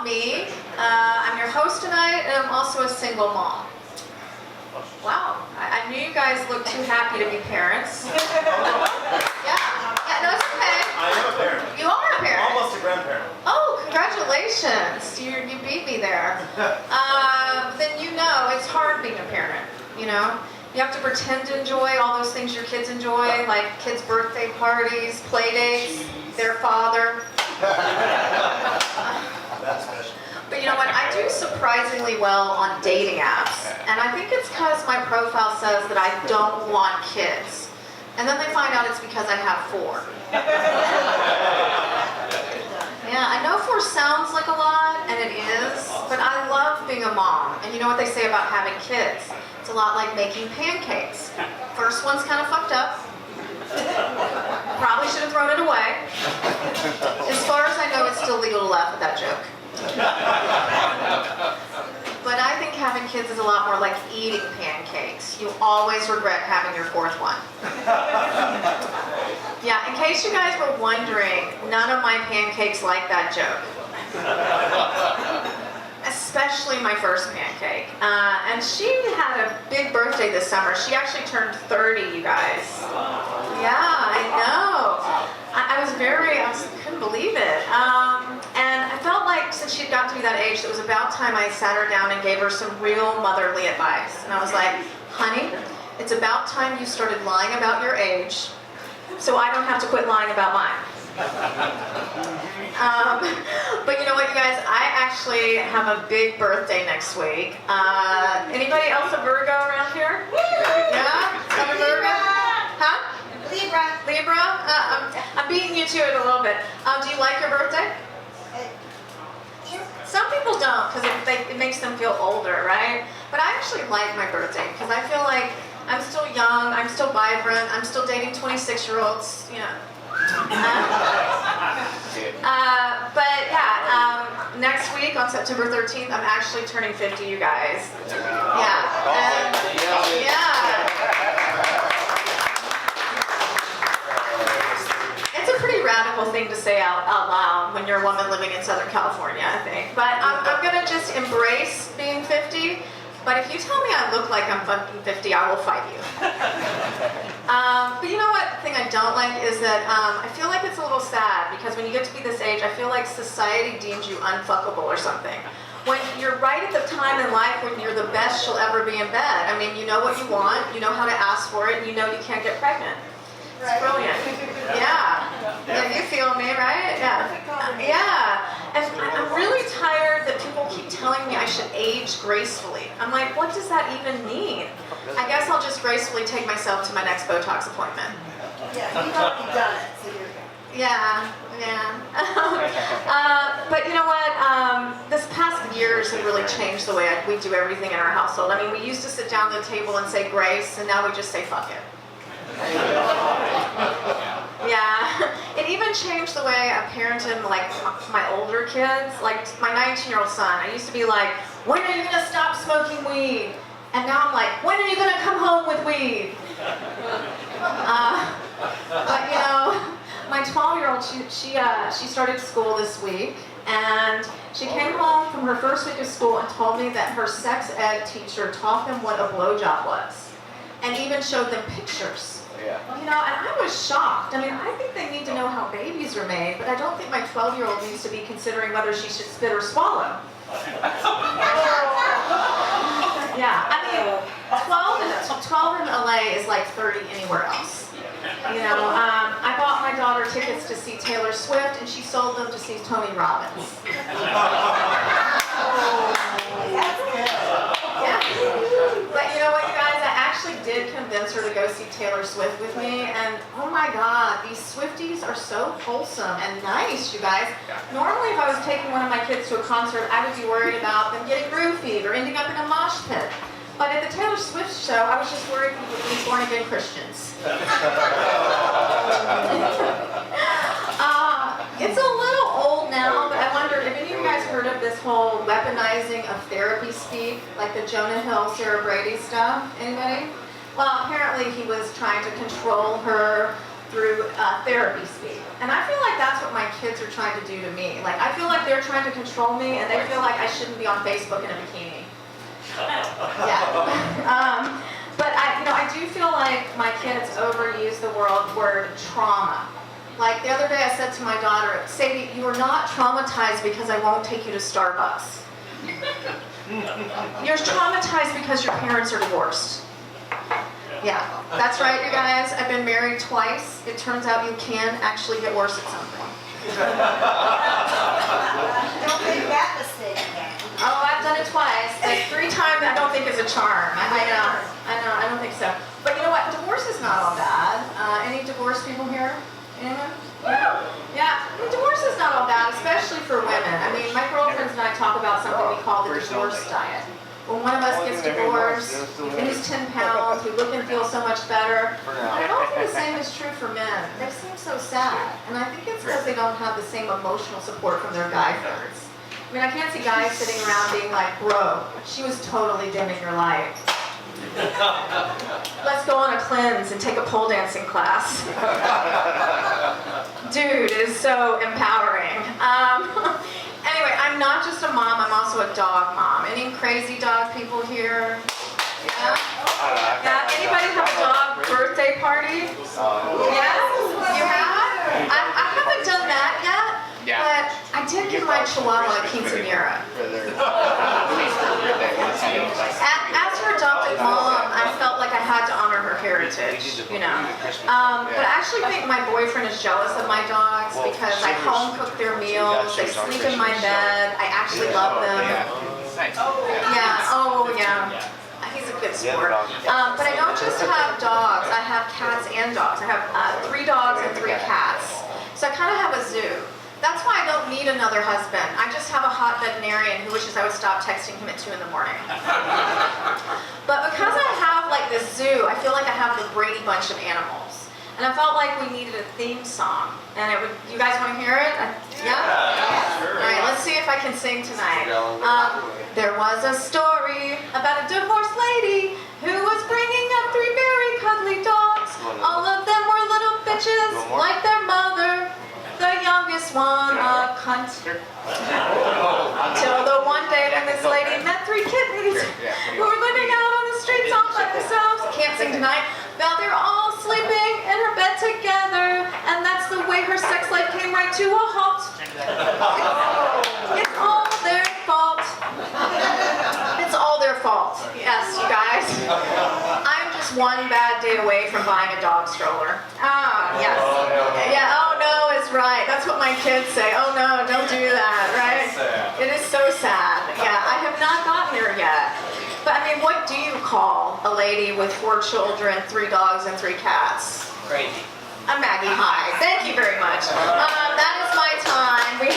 about me. I'm your host tonight, and I'm also a single mom. Wow, I knew you guys looked too happy to be parents. Yeah, no, it's okay. I am a parent. You are a parent. Almost a grandparent. Oh, congratulations. You beat me there. Then you know it's hard being a parent, you know? You have to pretend to enjoy all those things your kids enjoy, like kids' birthday parties, play dates, their father. That's special. But you know what? I do surprisingly well on dating apps. And I think it's because my profile says that I don't want kids. And then they find out it's because I have 4. Yeah, I know 4 sounds like a lot, and it is, but I love being a mom. And you know what they say about having kids? It's a lot like making pancakes. First one's kind of fucked up. Probably should have thrown it away. As far as I know, it's still legal to laugh at that joke. But I think having kids is a lot more like eating pancakes. You always regret having your 4th one. Yeah, in case you guys were wondering, none of my pancakes like that joke. Especially my first pancake. And she had a big birthday this summer. She actually turned 30, you guys. Yeah, I know. I couldn't believe it. And I felt like since she'd got to be that age, it was about time I sat her down and gave her some real motherly advice. And I was like, honey, it's about time you started lying about your age, so I don't have to quit lying about mine. But you know what, you guys? I actually have a big birthday next week. Anybody else a Virgo around here? Yeah? Some a Virgo? Huh? Libra? I'm beating you to it a little bit. Do you like your birthday? Some people don't because it makes them feel older, right? But I actually like my birthday because I feel like I'm still young, I'm still vibrant, I'm still dating 26-year-olds, you know. But yeah, next week on September 13th, I'm actually turning 50, you guys. Yeah. It's a pretty radical thing to say out loud when you're a woman living in Southern California, I think. But I'm gonna just embrace being 50. But if you tell me I look like I'm fucking 50, I will fight you. But you know what? The thing I don't like is that I feel like it's a little sad because when you get to be this age, I feel like society deems you unfuckable or something. When you're right at the time in life when you're the best you'll ever be in bed. I mean, you know what you want, you know how to ask for it, and you know you can't get pregnant. It's brilliant. Yeah. Yeah, you feel me, right? Yeah. Yeah. And I'm really tired that people keep telling me I should age gracefully. I'm like, what does that even mean? I guess I'll just gracefully take myself to my next Botox appointment. Yeah, you've already done it, so you're good. Yeah. But you know what? This past years have really changed the way we do everything in our household. I mean, we used to sit down at the table and say grace, and now we just say fuck it. Yeah, it even changed the way I parented like my older kids, like my 19-year-old son. I used to be like, when are you gonna stop smoking weed? And now I'm like, when are you gonna come home with weed? But you know, my 12-year-old, she started school this week, and she came home from her first week of school and told me that her sex ed teacher taught them what a blowjob was, and even showed them pictures. Yeah. You know, and I was shocked. I mean, I think they need to know how babies are made, but I don't think my 12-year-old needs to be considering whether she should spit or swallow. Yeah, I mean, 12 in LA is like 30 anywhere else. You know, I bought my daughter tickets to see Taylor Swift, and she sold them to see Tony Robbins. Yeah. But you know what, you guys? I actually did convince her to go see Taylor Swift with me, and oh my God, these Swifties are so wholesome and nice, you guys. Normally, if I was taking one of my kids to a concert, I would be worried about them getting roofied or ending up in a mosh pit. But at the Taylor Swift show, I was just worried we would be born-again Christians. It's a little old now, but I wonder if any of you guys heard of this whole weaponizing of therapy speak, like the Jonah Hill, Sarah Brady stuff? Anybody? Well, apparently he was trying to control her through therapy speak. And I feel like that's what my kids are trying to do to me. Like, I feel like they're trying to control me, and they feel like I shouldn't be on Facebook in a bikini. Yeah. But I do feel like my kids overuse the word trauma. Like the other day I said to my daughter, Sadie, you are not traumatized because I won't take you to Starbucks. You're traumatized because your parents are divorced. Yeah, that's right, you guys. I've been married twice. It turns out you can actually get worse at something. Don't make that mistake again. Oh, I've done it twice. Like 3 times I don't think is a charm. I don't think so. But you know what? Divorce is not all bad. Any divorced people here? Anyone? Yeah. I mean, divorce is not all bad, especially for women. I mean, my girlfriends and I talk about something we call the divorce diet. When one of us gets divorced, we lose 10 pounds, we look and feel so much better. But I don't think the same is true for men. They seem so sad. And I think it's because they don't have the same emotional support from their guy friends. I mean, I can't see guys sitting around being like, bro, she was totally dimming your light. Let's go on a cleanse and take a pole dancing class. Dude, it is so empowering. Anyway, I'm not just a mom, I'm also a dog mom. Any crazy dog people here? Yeah? Yeah? Anybody have a dog birthday party? Yeah? You have? I haven't done that yet, but I did give my chihuahua a quinceañera. As her adopted mom, I felt like I had to honor her heritage, you know. But I actually think my boyfriend is jealous of my dogs because I home cook their meals, they sleep in my bed, I actually love them. Yeah, oh yeah. He's a good sport. But I don't just have dogs, I have cats and dogs. I have 3 dogs and 3 cats. So I kind of have a zoo. That's why I don't need another husband. I just have a hot veterinarian who wishes I would stop texting him at 2 in the morning. But because I have like this zoo, I feel like I have the Brady Bunch of animals. And I felt like we needed a theme song. And it would, you guys want to hear it? Yeah? Sure. All right, let's see if I can sing tonight. There was a story about a divorced lady who was bringing up 3 very cuddly dogs. All of them were little bitches like their mother. The youngest one, a cunt. Till the one day when this lady met 3 kittens who were living out on the streets all by themselves. Can't sing tonight. Now they're all sleeping in her bed together, and that's the way her sex life came right to a halt. It's all their fault. It's all their fault. Yes, you guys. I'm just one bad day away from buying a dog stroller. Ah, yes. Yeah, oh no is right. That's what my kids say. Oh no, don't do that, right? It is so sad. Yeah, I have not gotten there yet. But I mean, what do you call a lady with 4 children, 3 dogs, and 3 cats? Crazy. I'm Maggie Hyde. Thank you very much. That is my time. We